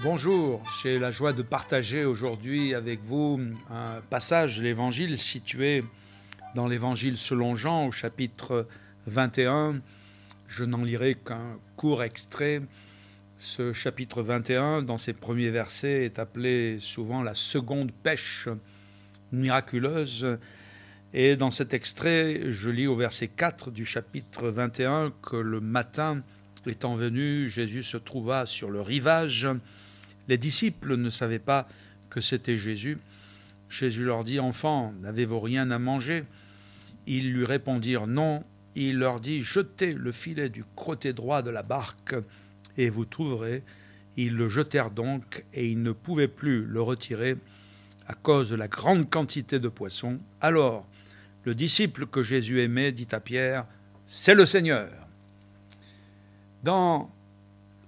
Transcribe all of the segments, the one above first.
Bonjour, j'ai la joie de partager aujourd'hui avec vous un passage de l'Évangile situé dans l'Évangile selon Jean au chapitre 21. Je n'en lirai qu'un court extrait. Ce chapitre 21, dans ses premiers versets, est appelé souvent la seconde pêche miraculeuse. Et dans cet extrait, je lis au verset 4 du chapitre 21 que le matin étant venu, Jésus se trouva sur le rivage. Les disciples ne savaient pas que c'était Jésus. Jésus leur dit « Enfants, n'avez-vous rien à manger ?» Ils lui répondirent « Non ». Il leur dit « Jetez le filet du côté droit de la barque et vous trouverez. » Ils le jetèrent donc et ils ne pouvaient plus le retirer à cause de la grande quantité de poissons. Alors, le disciple que Jésus aimait dit à Pierre « C'est le Seigneur !» Dans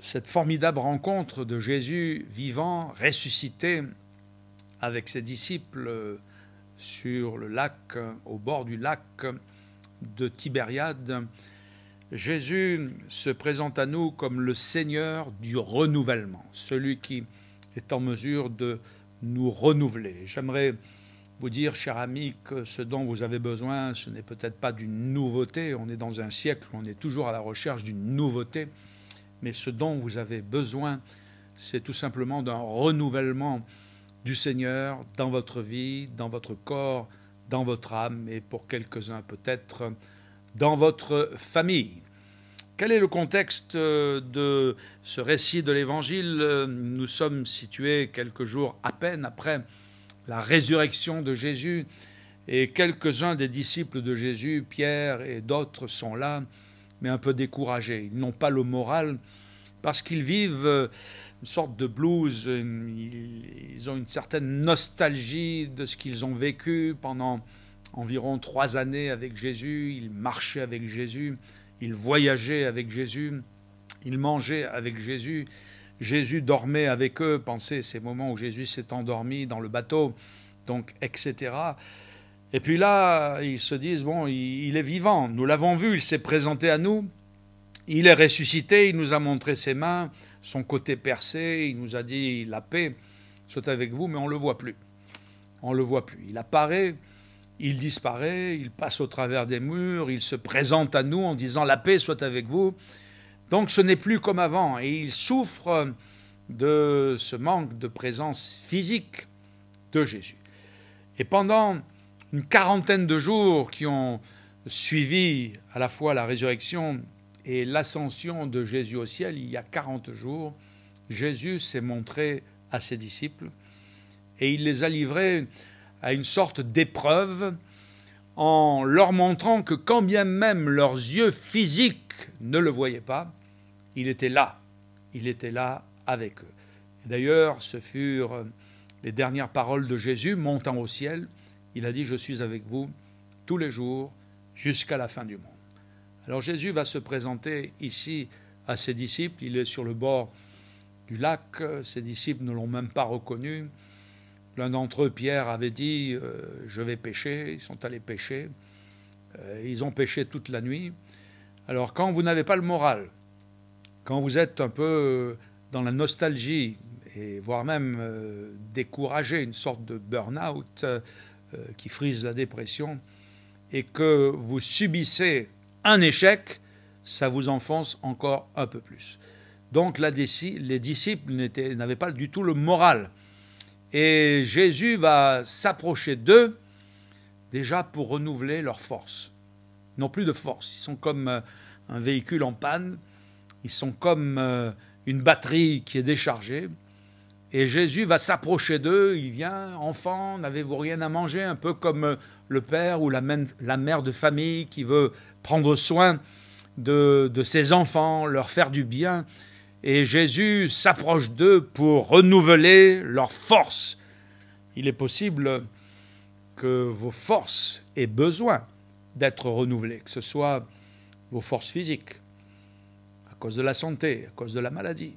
cette formidable rencontre de Jésus vivant, ressuscité, avec ses disciples sur le lac, au bord du lac de Tibériade, Jésus se présente à nous comme le Seigneur du renouvellement, celui qui est en mesure de nous renouveler. J'aimerais vous dire, cher ami, que ce dont vous avez besoin, ce n'est peut-être pas d'une nouveauté. On est dans un siècle où on est toujours à la recherche d'une nouveauté. Mais ce dont vous avez besoin, c'est tout simplement d'un renouvellement du Seigneur dans votre vie, dans votre corps, dans votre âme et pour quelques-uns peut-être dans votre famille. Quel est le contexte de ce récit de l'Évangile? Nous sommes situés quelques jours à peine après la résurrection de Jésus et quelques-uns des disciples de Jésus, Pierre et d'autres, sont là, mais un peu découragés. Ils n'ont pas le moral parce qu'ils vivent une sorte de blues, ils ont une certaine nostalgie de ce qu'ils ont vécu pendant environ 3 années avec Jésus. Ils marchaient avec Jésus, ils voyageaient avec Jésus, ils mangeaient avec Jésus. Jésus dormait avec eux, pensez ces moments où Jésus s'est endormi dans le bateau, donc etc. Et puis là, ils se disent, bon, il est vivant, nous l'avons vu, il s'est présenté à nous, il est ressuscité, il nous a montré ses mains, son côté percé, il nous a dit, la paix soit avec vous, mais on ne le voit plus. On ne le voit plus. Il apparaît, il disparaît, il passe au travers des murs, il se présente à nous en disant, la paix soit avec vous. Donc ce n'est plus comme avant, et il souffre de ce manque de présence physique de Jésus. Et pendant une quarantaine de jours qui ont suivi à la fois la résurrection et l'ascension de Jésus au ciel, il y a 40 jours, Jésus s'est montré à ses disciples et il les a livrés à une sorte d'épreuve en leur montrant que quand bien même leurs yeux physiques ne le voyaient pas, il était là avec eux. D'ailleurs, ce furent les dernières paroles de Jésus montant au ciel. Il a dit « Je suis avec vous tous les jours jusqu'à la fin du monde ». Alors Jésus va se présenter ici à ses disciples. Il est sur le bord du lac. Ses disciples ne l'ont même pas reconnu. L'un d'entre eux, Pierre, avait dit « Je vais pêcher ». Ils sont allés pêcher. Ils ont pêché toute la nuit. Alors quand vous n'avez pas le moral, quand vous êtes un peu dans la nostalgie, et voire même découragé, une sorte de burn-out qui frise la dépression, et que vous subissez un échec, ça vous enfonce encore un peu plus. Donc les disciples n'avaient pas du tout le moral. Et Jésus va s'approcher d'eux déjà pour renouveler leur force. Ils n'ont plus de force, ils sont comme un véhicule en panne, ils sont comme une batterie qui est déchargée. Et Jésus va s'approcher d'eux, il vient, enfants, n'avez-vous rien à manger? Un peu comme le père ou la mère de famille qui veut prendre soin de ses enfants, leur faire du bien. Et Jésus s'approche d'eux pour renouveler leur force. Il est possible que vos forces aient besoin d'être renouvelées, que ce soit vos forces physiques, à cause de la santé, à cause de la maladie,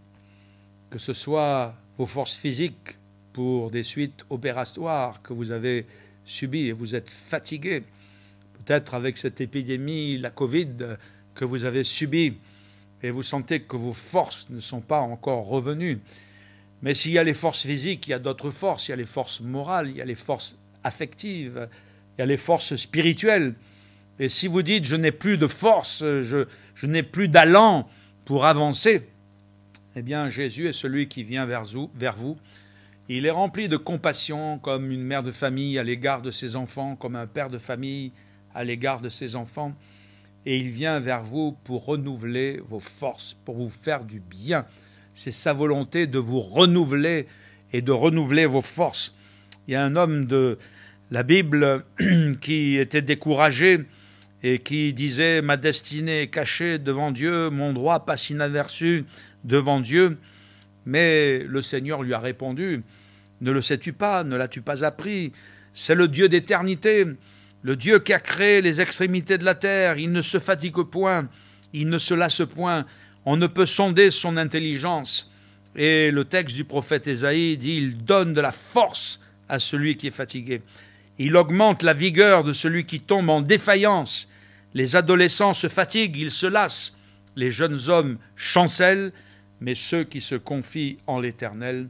que ce soit vos forces physiques pour des suites opératoires que vous avez subies et vous êtes fatigué, peut-être avec cette épidémie, la Covid, que vous avez subie, et vous sentez que vos forces ne sont pas encore revenues. Mais s'il y a les forces physiques, il y a d'autres forces. Il y a les forces morales, il y a les forces affectives, il y a les forces spirituelles. Et si vous dites « je n'ai plus de force, je n'ai plus d'allant pour avancer », eh bien Jésus est celui qui vient vers vous. Il est rempli de compassion comme une mère de famille à l'égard de ses enfants, comme un père de famille à l'égard de ses enfants. Et il vient vers vous pour renouveler vos forces, pour vous faire du bien. C'est sa volonté de vous renouveler et de renouveler vos forces. Il y a un homme de la Bible qui était découragé et qui disait « Ma destinée est cachée devant Dieu, mon droit passe inaperçu devant Dieu ». Mais le Seigneur lui a répondu « Ne le sais-tu pas, ne l'as-tu pas appris? C'est le Dieu d'éternité, le Dieu qui a créé les extrémités de la terre. Il ne se fatigue point, il ne se lasse point. On ne peut sonder son intelligence. » Et le texte du prophète Ésaïe dit « Il donne de la force à celui qui est fatigué. Il augmente la vigueur de celui qui tombe en défaillance. Les adolescents se fatiguent, ils se lassent. Les jeunes hommes chancellent, mais ceux qui se confient en l'Éternel,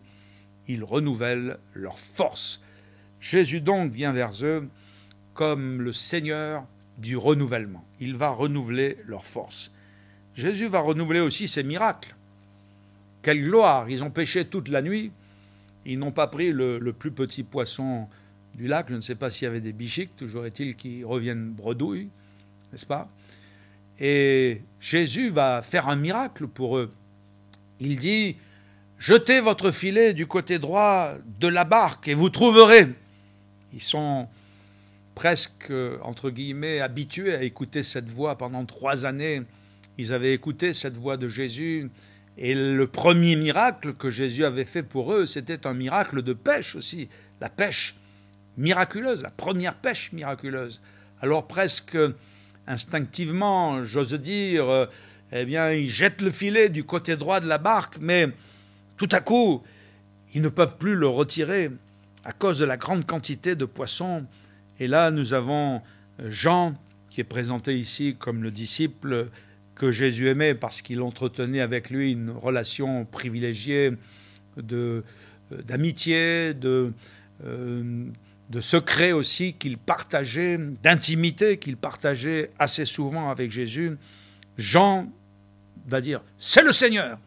ils renouvellent leur force. » Jésus donc vient vers eux comme le Seigneur du renouvellement. Il va renouveler leur force. Jésus va renouveler aussi ses miracles. Quelle gloire! Ils ont pêché toute la nuit. Ils n'ont pas pris le plus petit poisson du lac. Je ne sais pas s'il y avait des bichiques. Toujours est-il qu'ils reviennent bredouilles, n'est-ce pas? Et Jésus va faire un miracle pour eux. Il dit « Jetez votre filet du côté droit de la barque et vous trouverez. » Ils sont presque, entre guillemets, habitués à écouter cette voix pendant 3 années. Ils avaient écouté cette voix de Jésus. Et le premier miracle que Jésus avait fait pour eux, c'était un miracle de pêche aussi. La pêche miraculeuse, la première pêche miraculeuse. Alors presque instinctivement, j'ose dire, eh bien, ils jettent le filet du côté droit de la barque, mais tout à coup, ils ne peuvent plus le retirer à cause de la grande quantité de poissons. Et là, nous avons Jean, qui est présenté ici comme le disciple que Jésus aimait parce qu'il entretenait avec lui une relation privilégiée d'amitié, de secret aussi qu'il partageait, d'intimité qu'il partageait assez souvent avec Jésus. Jean va dire « C'est le Seigneur !»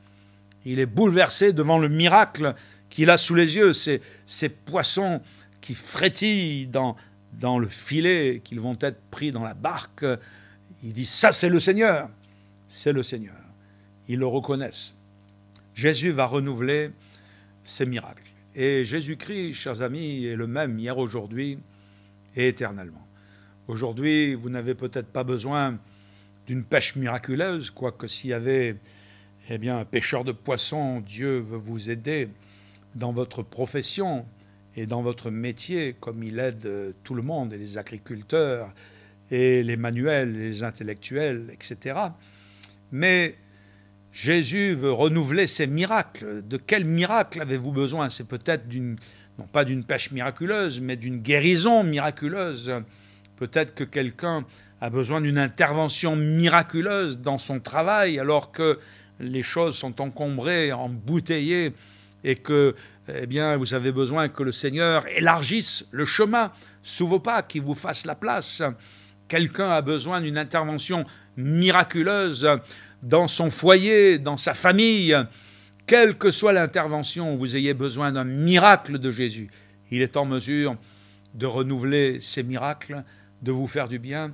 Il est bouleversé devant le miracle qu'il a sous les yeux, ces poissons qui frétillent dans le filet, qu'ils vont être pris dans la barque. Il dit « Ça, c'est le Seigneur !» C'est le Seigneur. Ils le reconnaissent. Jésus va renouveler ses miracles. Et Jésus-Christ, chers amis, est le même hier, aujourd'hui et éternellement. Aujourd'hui, vous n'avez peut-être pas besoin d'une pêche miraculeuse, quoique s'il y avait un pêcheur de poissons, Dieu veut vous aider dans votre profession et dans votre métier, comme il aide tout le monde, et les agriculteurs, et les manuels, les intellectuels, etc. Mais Jésus veut renouveler ses miracles. De quel miracle avez-vous besoin? C'est peut-être non pas d'une pêche miraculeuse, mais d'une guérison miraculeuse. Peut-être que quelqu'un a besoin d'une intervention miraculeuse dans son travail, alors que les choses sont encombrées, embouteillées, et que vous avez besoin que le Seigneur élargisse le chemin sous vos pas, qu'il vous fasse la place. Quelqu'un a besoin d'une intervention miraculeuse dans son foyer, dans sa famille. Quelle que soit l'intervention, vous ayez besoin d'un miracle de Jésus. Il est en mesure de renouveler ces miracles, de vous faire du bien.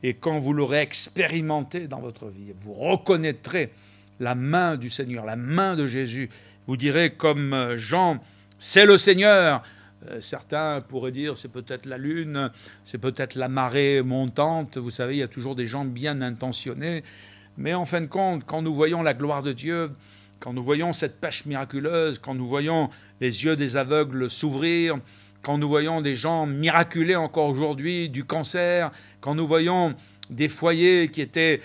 Et quand vous l'aurez expérimenté dans votre vie, vous reconnaîtrez la main du Seigneur, la main de Jésus. Vous direz comme Jean, c'est le Seigneur. Certains pourraient dire c'est peut-être la lune, c'est peut-être la marée montante. Vous savez, il y a toujours des gens bien intentionnés. Mais en fin de compte, quand nous voyons la gloire de Dieu, quand nous voyons cette pêche miraculeuse, quand nous voyons les yeux des aveugles s'ouvrir, quand nous voyons des gens miraculés encore aujourd'hui du cancer, quand nous voyons des foyers qui étaient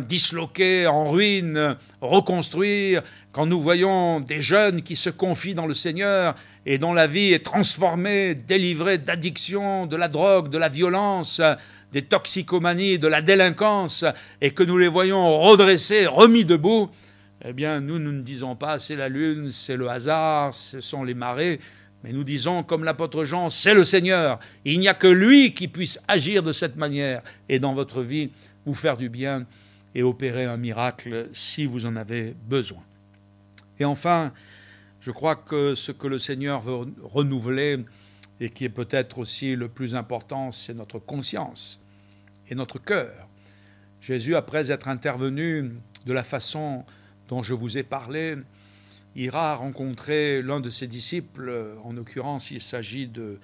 disloqués, en ruine, reconstruire, quand nous voyons des jeunes qui se confient dans le Seigneur et dont la vie est transformée, délivrée d'addiction, de la drogue, de la violence, des toxicomanies, de la délinquance, et que nous les voyons redressés, remis debout, eh bien, nous ne disons pas c'est la lune, c'est le hasard, ce sont les marées, mais nous disons, comme l'apôtre Jean, c'est le Seigneur. Il n'y a que lui qui puisse agir de cette manière et dans votre vie, vous faire du bien et opérer un miracle si vous en avez besoin. Et enfin, je crois que ce que le Seigneur veut renouveler et qui est peut-être aussi le plus important, c'est notre conscience et notre cœur. Jésus, après être intervenu de la façon dont je vous ai parlé, ira rencontrer l'un de ses disciples. En l'occurrence, il s'agit de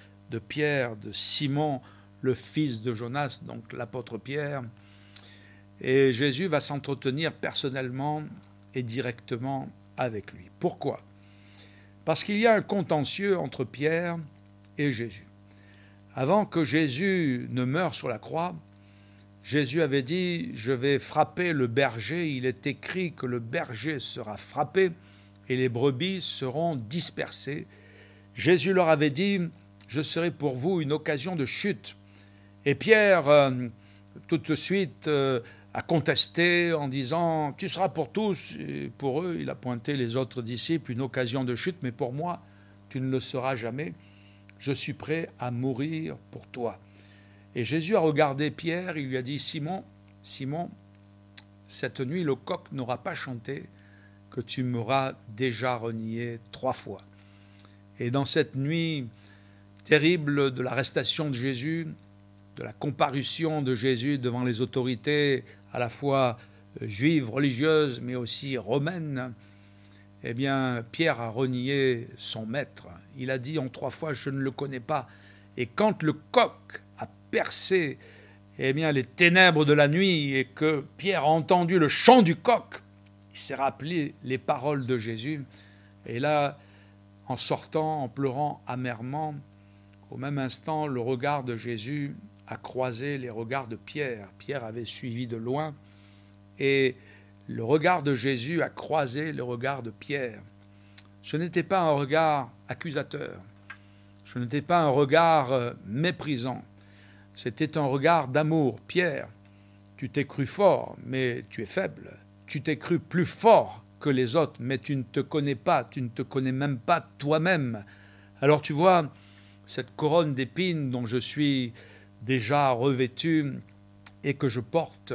Pierre, de Simon, le fils de Jonas, donc l'apôtre Pierre. Et Jésus va s'entretenir personnellement et directement avec lui. Pourquoi ? Parce qu'il y a un contentieux entre Pierre et Jésus. Avant que Jésus ne meure sur la croix, Jésus avait dit « Je vais frapper le berger ». Il est écrit que le berger sera frappé et les brebis seront dispersées. Jésus leur avait dit « Je serai pour vous une occasion de chute ». Et Pierre, tout de suite, a contesté en disant « Tu seras pour tous ». Et pour eux, il a pointé les autres disciples, une occasion de chute, mais pour moi, tu ne le seras jamais. Je suis prêt à mourir pour toi. Et Jésus a regardé Pierre, il lui a dit « Simon, Simon, cette nuit le coq n'aura pas chanté que tu m'auras déjà renié 3 fois. » Et dans cette nuit terrible de l'arrestation de Jésus, de la comparution de Jésus devant les autorités à la fois juives, religieuses, mais aussi romaines, eh bien, Pierre a renié son maître. Il a dit en 3 fois « Je ne le connais pas ». Et quand le coq a percé eh bien, les ténèbres de la nuit et que Pierre a entendu le chant du coq, il s'est rappelé les paroles de Jésus. Et là, en sortant, en pleurant amèrement, au même instant, le regard de Jésus a croisé les regards de Pierre. Pierre avait suivi de loin et le regard de Jésus a croisé le regard de Pierre. Ce n'était pas un regard accusateur, ce n'était pas un regard méprisant, c'était un regard d'amour. Pierre, tu t'es cru fort, mais tu es faible. Tu t'es cru plus fort que les autres, mais tu ne te connais pas, tu ne te connais même pas toi-même. Alors tu vois, cette couronne d'épines dont je suis déjà revêtu et que je porte,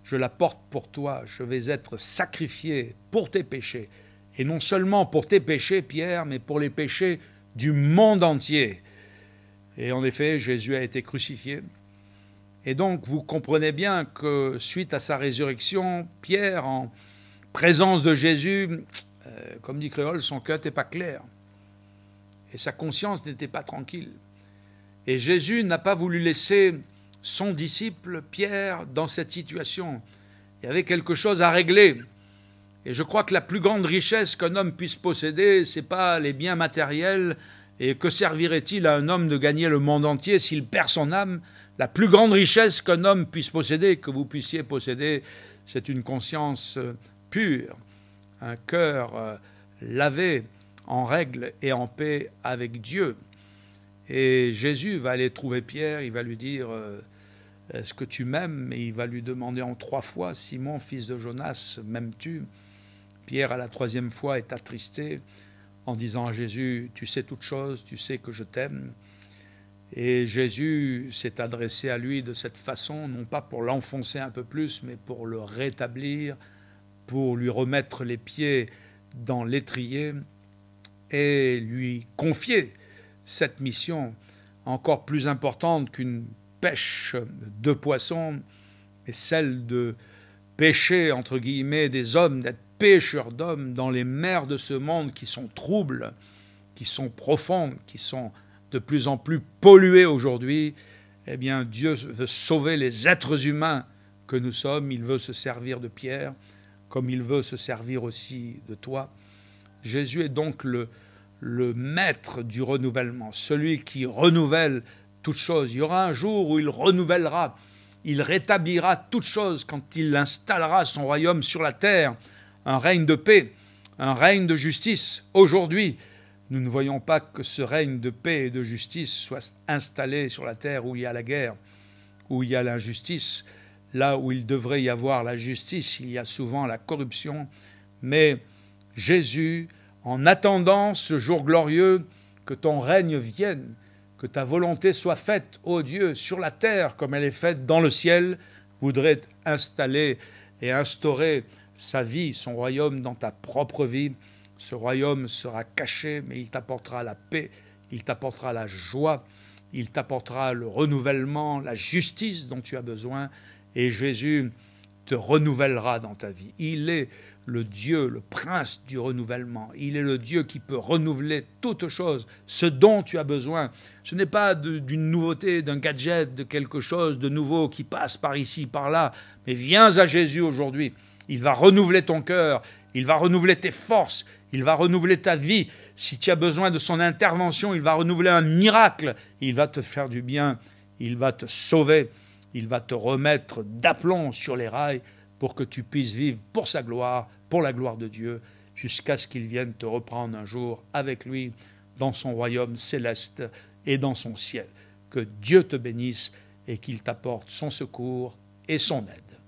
je la porte pour toi. Je vais être sacrifié pour tes péchés. Et non seulement pour tes péchés, Pierre, mais pour les péchés du monde entier. Et en effet, Jésus a été crucifié. Et donc, vous comprenez bien que suite à sa résurrection, Pierre, en présence de Jésus, comme dit Créole, son cœur n'était pas clair. Et sa conscience n'était pas tranquille. Et Jésus n'a pas voulu laisser son disciple, Pierre, dans cette situation. Il y avait quelque chose à régler. Et je crois que la plus grande richesse qu'un homme puisse posséder, ce n'est pas les biens matériels. Et que servirait-il à un homme de gagner le monde entier s'il perd son âme? La plus grande richesse qu'un homme puisse posséder, que vous puissiez posséder, c'est une conscience pure, un cœur lavé, en règle et en paix avec Dieu. Et Jésus va aller trouver Pierre, il va lui dire « Est-ce que tu m'aimes ?» Et il va lui demander en 3 fois « Simon, fils de Jonas, m'aimes-tu » Pierre, à la 3e fois, est attristé en disant à Jésus « Tu sais toutes choses, tu sais que je t'aime ». Et Jésus s'est adressé à lui de cette façon, non pas pour l'enfoncer un peu plus, mais pour le rétablir, pour lui remettre les pieds dans l'étrier et lui confier cette mission encore plus importante qu'une pêche de poissons, et celle de pêcher, entre guillemets, des hommes, d'être pêcheurs d'hommes dans les mers de ce monde qui sont troubles, qui sont profondes, qui sont de plus en plus polluées aujourd'hui. Eh bien, Dieu veut sauver les êtres humains que nous sommes. Il veut se servir de Pierre, comme il veut se servir aussi de toi. Jésus est donc le maître du renouvellement, celui qui renouvelle toutes choses. Il y aura un jour où il renouvellera, il rétablira toutes choses quand il installera son royaume sur la terre, un règne de paix, un règne de justice. Aujourd'hui, nous ne voyons pas que ce règne de paix et de justice soit installé sur la terre où il y a la guerre, où il y a l'injustice. Là où il devrait y avoir la justice, il y a souvent la corruption. Mais Jésus, en attendant ce jour glorieux, que ton règne vienne, que ta volonté soit faite, ô Dieu, sur la terre comme elle est faite dans le ciel, voudrait installer et instaurer sa vie, son royaume dans ta propre vie. Ce royaume sera caché, mais il t'apportera la paix, il t'apportera la joie, il t'apportera le renouvellement, la justice dont tu as besoin, et Jésus te renouvellera dans ta vie. Il est le Dieu, le prince du renouvellement. Il est le Dieu qui peut renouveler toute chose, ce dont tu as besoin. Ce n'est pas d'une nouveauté, d'un gadget, de quelque chose de nouveau qui passe par ici, par là, mais viens à Jésus aujourd'hui. Il va renouveler ton cœur, il va renouveler tes forces, il va renouveler ta vie. Si tu as besoin de son intervention, il va renouveler un miracle. Il va te faire du bien, il va te sauver, il va te remettre d'aplomb sur les rails pour que tu puisses vivre pour sa gloire, pour la gloire de Dieu, jusqu'à ce qu'il vienne te reprendre un jour avec lui dans son royaume céleste et dans son ciel. Que Dieu te bénisse et qu'il t'apporte son secours et son aide.